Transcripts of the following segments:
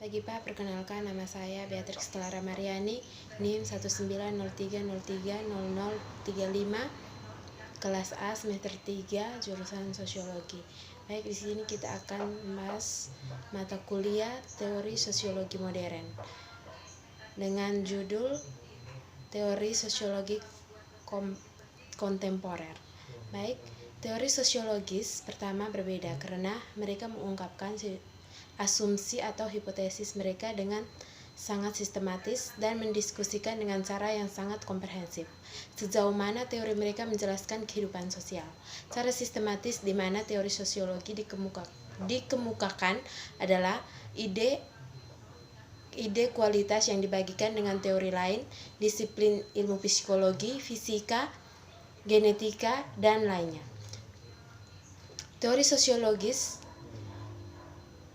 Pagi Pak, perkenalkan nama saya Beatrix Clara Mariani, NIM 19030300035, kelas A semester 3, jurusan Sosiologi. Baik, di sini kita akan membahas mata kuliah Teori Sosiologi Modern dengan judul Teori Sosiologi Kontemporer. Baik, teori sosiologis pertama berbeda karena mereka mengungkapkan asumsi atau hipotesis mereka dengan sangat sistematis dan mendiskusikan dengan cara yang sangat komprehensif. Sejauh mana teori mereka menjelaskan kehidupan sosial. Cara sistematis di mana teori sosiologi dikemukakan adalah ide kualitas yang dibagikan dengan teori lain, disiplin ilmu psikologi, fisika, genetika, dan lainnya. Teori sosiologis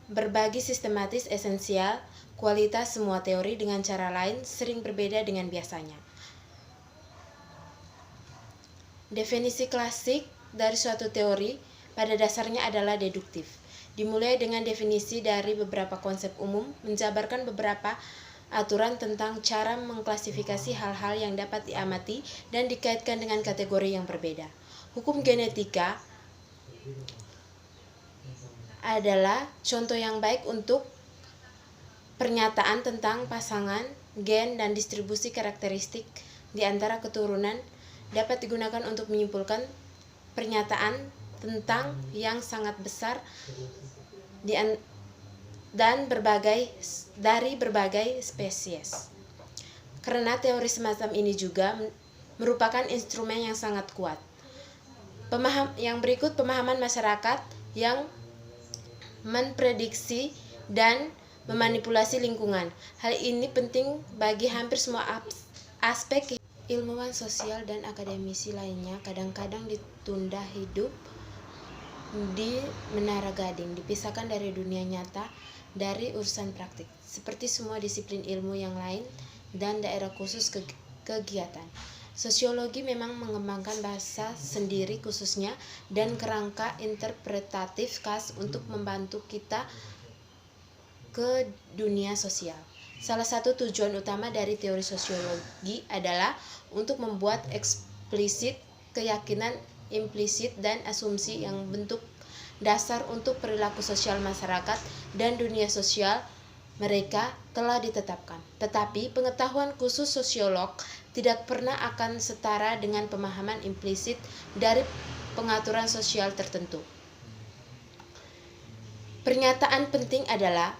berbagi sistematis esensial, kualitas semua teori dengan cara lain sering berbeda dengan biasanya. Definisi klasik dari suatu teori pada dasarnya adalah deduktif. Dimulai dengan definisi dari beberapa konsep umum, menjabarkan beberapa aturan tentang cara mengklasifikasi hal-hal yang dapat diamati dan dikaitkan dengan kategori yang berbeda. Hukum genetika adalah contoh yang baik untuk pernyataan tentang pasangan, gen, dan distribusi karakteristik di antara keturunan dapat digunakan untuk menyimpulkan pernyataan tentang yang sangat besar dari berbagai spesies. Karena teori semacam ini juga merupakan instrumen yang sangat kuat. Yang berikut pemahaman masyarakat yang memprediksi dan memanipulasi lingkungan. Hal ini penting bagi hampir semua aspek. Ilmuwan sosial dan akademisi lainnya kadang-kadang ditunda hidup di menara gading, dipisahkan dari dunia nyata, dari urusan praktik, seperti semua disiplin ilmu yang lain dan daerah khusus kegiatan. Sosiologi memang mengembangkan bahasa sendiri khususnya dan kerangka interpretatif khas untuk membantu kita ke dunia sosial. Salah satu tujuan utama dari teori sosiologi adalah untuk membuat eksplisit keyakinan implisit dan asumsi yang bentuk dasar untuk perilaku sosial masyarakat dan dunia sosial mereka telah ditetapkan. Tetapi pengetahuan khusus sosiolog tidak pernah akan setara dengan pemahaman implisit dari pengaturan sosial tertentu. Pernyataan penting adalah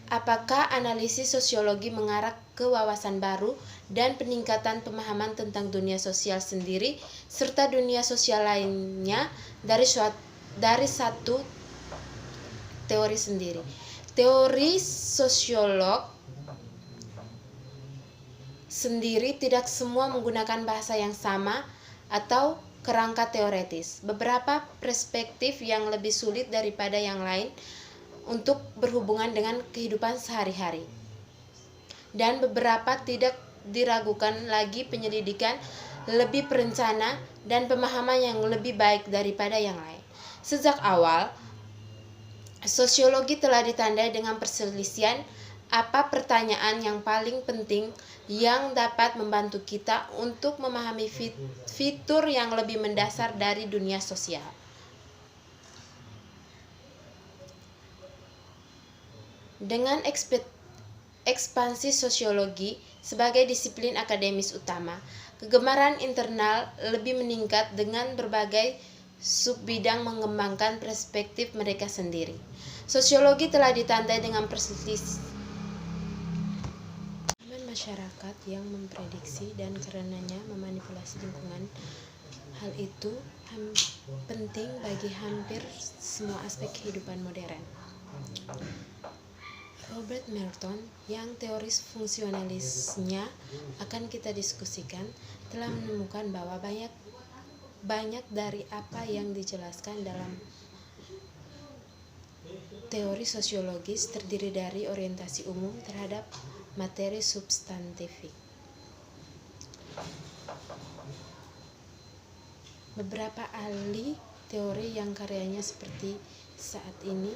apakah analisis sosiologi mengarah ke wawasan baru dan peningkatan pemahaman tentang dunia sosial sendiri serta dunia sosial lainnya dari satu teori sendiri. Teori sosiolog sendiri tidak semua menggunakan bahasa yang sama atau kerangka teoretis. Beberapa perspektif yang lebih sulit daripada yang lain untuk berhubungan dengan kehidupan sehari-hari. Dan beberapa tidak diragukan lagi penyelidikan lebih perencana dan pemahaman yang lebih baik daripada yang lain. Sejak awal, sosiologi telah ditandai dengan perselisihan apa pertanyaan yang paling penting yang dapat membantu kita untuk memahami fitur yang lebih mendasar dari dunia sosial. Dengan ekspansi sosiologi sebagai disiplin akademis utama, kegemaran internal lebih meningkat dengan berbagai subbidang mengembangkan perspektif mereka sendiri. Sosiologi telah ditandai dengan perselisihan masyarakat yang memprediksi dan karenanya memanipulasi lingkungan. Hal itu penting bagi hampir semua aspek kehidupan modern. Robert Merton, yang teoris fungsionalisnya akan kita diskusikan, telah menemukan bahwa banyak dari apa yang dijelaskan dalam teori sosiologis terdiri dari orientasi umum terhadap materi substantifik. Beberapa ahli teori yang karyanya seperti saat ini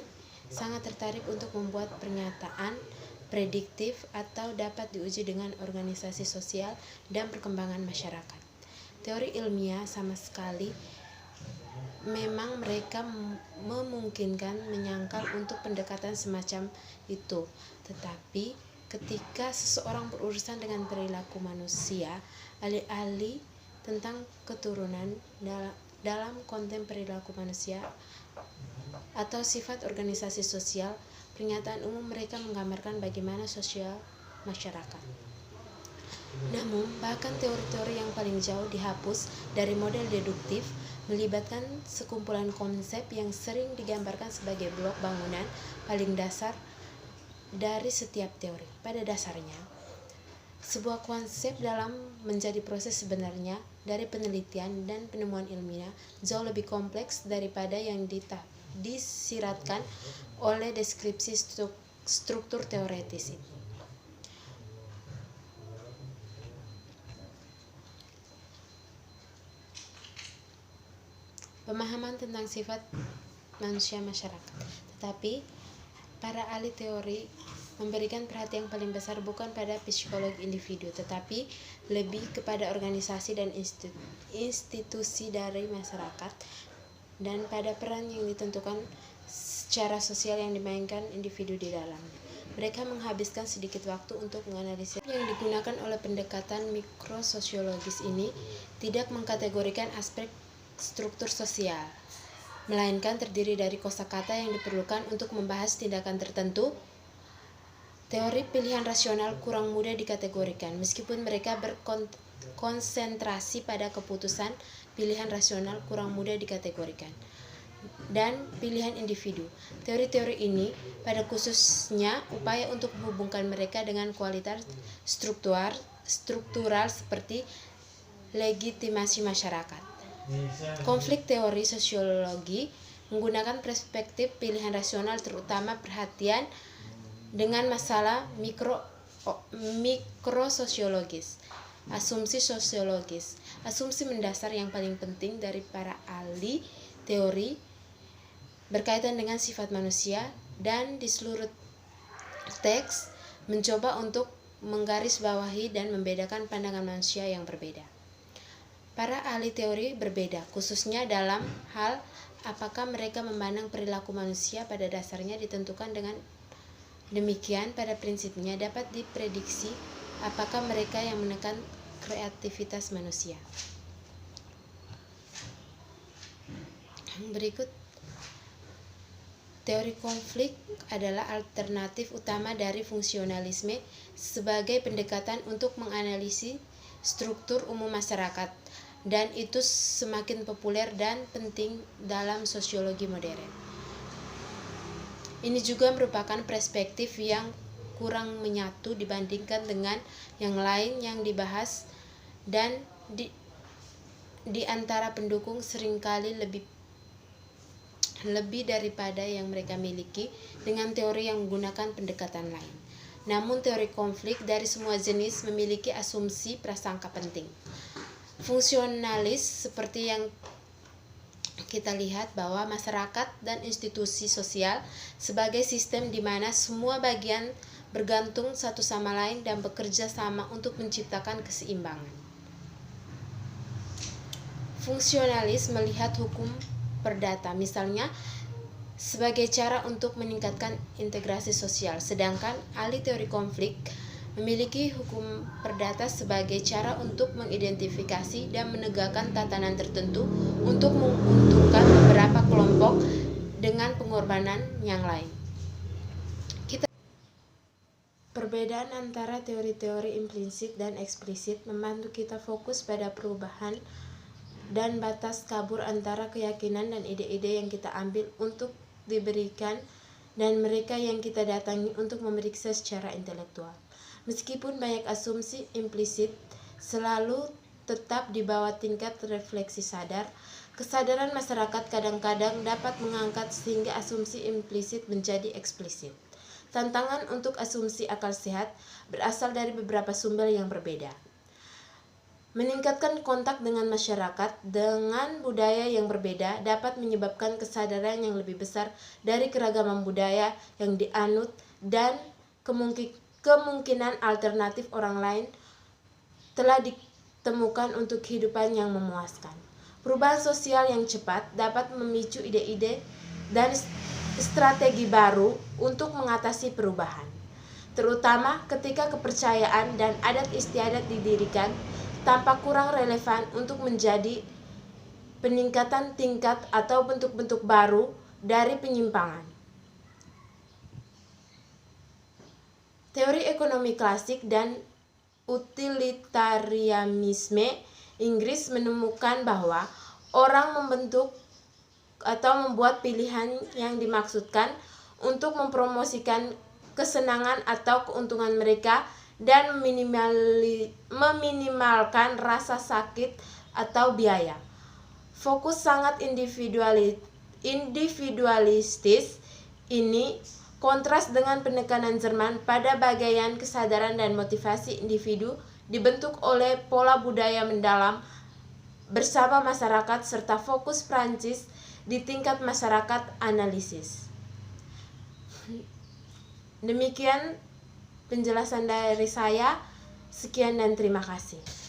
sangat tertarik untuk membuat pernyataan prediktif atau dapat diuji dengan organisasi sosial dan perkembangan masyarakat. Teori ilmiah sama sekali memang mereka memungkinkan menyangkal untuk pendekatan semacam itu, tetapi ketika seseorang berurusan dengan perilaku manusia, alih-alih tentang keturunan dalam konteks perilaku manusia atau sifat organisasi sosial, pernyataan umum mereka menggambarkan bagaimana sosial masyarakat. Namun, bahkan teori-teori yang paling jauh dihapus dari model deduktif melibatkan sekumpulan konsep yang sering digambarkan sebagai blok bangunan paling dasar dari setiap teori. Pada dasarnya, sebuah konsep dalam menjadi proses sebenarnya dari penelitian dan penemuan ilmiah jauh lebih kompleks daripada yang disiratkan oleh deskripsi struktur teoretis itu. Pemahaman tentang sifat manusia masyarakat. Tetapi para ahli teori memberikan perhatian paling besar bukan pada psikologi individu, tetapi lebih kepada organisasi dan institusi dari masyarakat dan pada peran yang ditentukan secara sosial yang dimainkan individu di dalamnya. Mereka menghabiskan sedikit waktu untuk menganalisis yang digunakan oleh pendekatan mikrososiologis ini tidak mengkategorikan aspek struktur sosial, melainkan terdiri dari kosakata yang diperlukan untuk membahas tindakan tertentu. Teori pilihan rasional kurang mudah dikategorikan, meskipun mereka berkonsentrasi pada keputusan pilihan rasional kurang mudah dikategorikan, dan pilihan individu. Teori-teori ini pada khususnya upaya untuk menghubungkan mereka dengan kualitas struktural seperti legitimasi masyarakat. Konflik teori sosiologi menggunakan perspektif pilihan rasional, terutama perhatian dengan masalah mikrososiologis, asumsi sosiologis. Asumsi mendasar yang paling penting dari para ahli teori berkaitan dengan sifat manusia, dan di seluruh teks mencoba untuk menggarisbawahi dan membedakan pandangan manusia yang berbeda. Para ahli teori berbeda, khususnya dalam hal apakah mereka memandang perilaku manusia pada dasarnya ditentukan dengan demikian. Pada prinsipnya dapat diprediksi apakah mereka yang menekan kreativitas manusia. Berikut teori konflik adalah alternatif utama dari fungsionalisme sebagai pendekatan untuk menganalisis struktur umum masyarakat, dan itu semakin populer dan penting dalam sosiologi modern. Ini juga merupakan perspektif yang kurang menyatu dibandingkan dengan yang lain yang dibahas, dan di antara pendukung seringkali lebih daripada yang mereka miliki dengan teori yang menggunakan pendekatan lain. Namun teori konflik dari semua jenis memiliki asumsi prasangka penting. Fungsionalis seperti yang kita lihat bahwa masyarakat dan institusi sosial sebagai sistem di mana semua bagian bergantung satu sama lain dan bekerja sama untuk menciptakan keseimbangan. Fungsionalis melihat hukum perdata misalnya sebagai cara untuk meningkatkan integrasi sosial, sedangkan ahli teori konflik memiliki hukum perdata sebagai cara untuk mengidentifikasi dan menegakkan tatanan tertentu untuk menguntungkan beberapa kelompok dengan pengorbanan yang lain. Perbedaan antara teori-teori implisit dan eksplisit membantu kita fokus pada perubahan dan batas kabur antara keyakinan dan ide-ide yang kita ambil untuk diberikan dan mereka yang kita datangi untuk memeriksa secara intelektual. Meskipun banyak asumsi implisit selalu tetap di bawah tingkat refleksi sadar, kesadaran masyarakat kadang-kadang dapat mengangkat sehingga asumsi implisit menjadi eksplisit. Tantangan untuk asumsi akal sehat berasal dari beberapa sumber yang berbeda. Meningkatkan kontak dengan masyarakat dengan budaya yang berbeda dapat menyebabkan kesadaran yang lebih besar dari keragaman budaya yang dianut dan kemungkinan alternatif orang lain telah ditemukan untuk kehidupan yang memuaskan. Perubahan sosial yang cepat dapat memicu ide-ide dan strategi baru untuk mengatasi perubahan, terutama ketika kepercayaan dan adat istiadat didirikan tampak kurang relevan untuk menjadi peningkatan tingkat atau bentuk-bentuk baru dari penyimpangan. Teori ekonomi klasik dan utilitarianisme Inggris menemukan bahwa orang membentuk atau membuat pilihan yang dimaksudkan untuk mempromosikan kesenangan atau keuntungan mereka dan meminimalkan rasa sakit atau biaya. Fokus sangat individualistis ini kontras dengan penekanan Jerman pada bagian kesadaran dan motivasi individu dibentuk oleh pola budaya mendalam bersama masyarakat serta fokus Prancis di tingkat masyarakat analisis. Demikian penjelasan dari saya. Sekian dan terima kasih.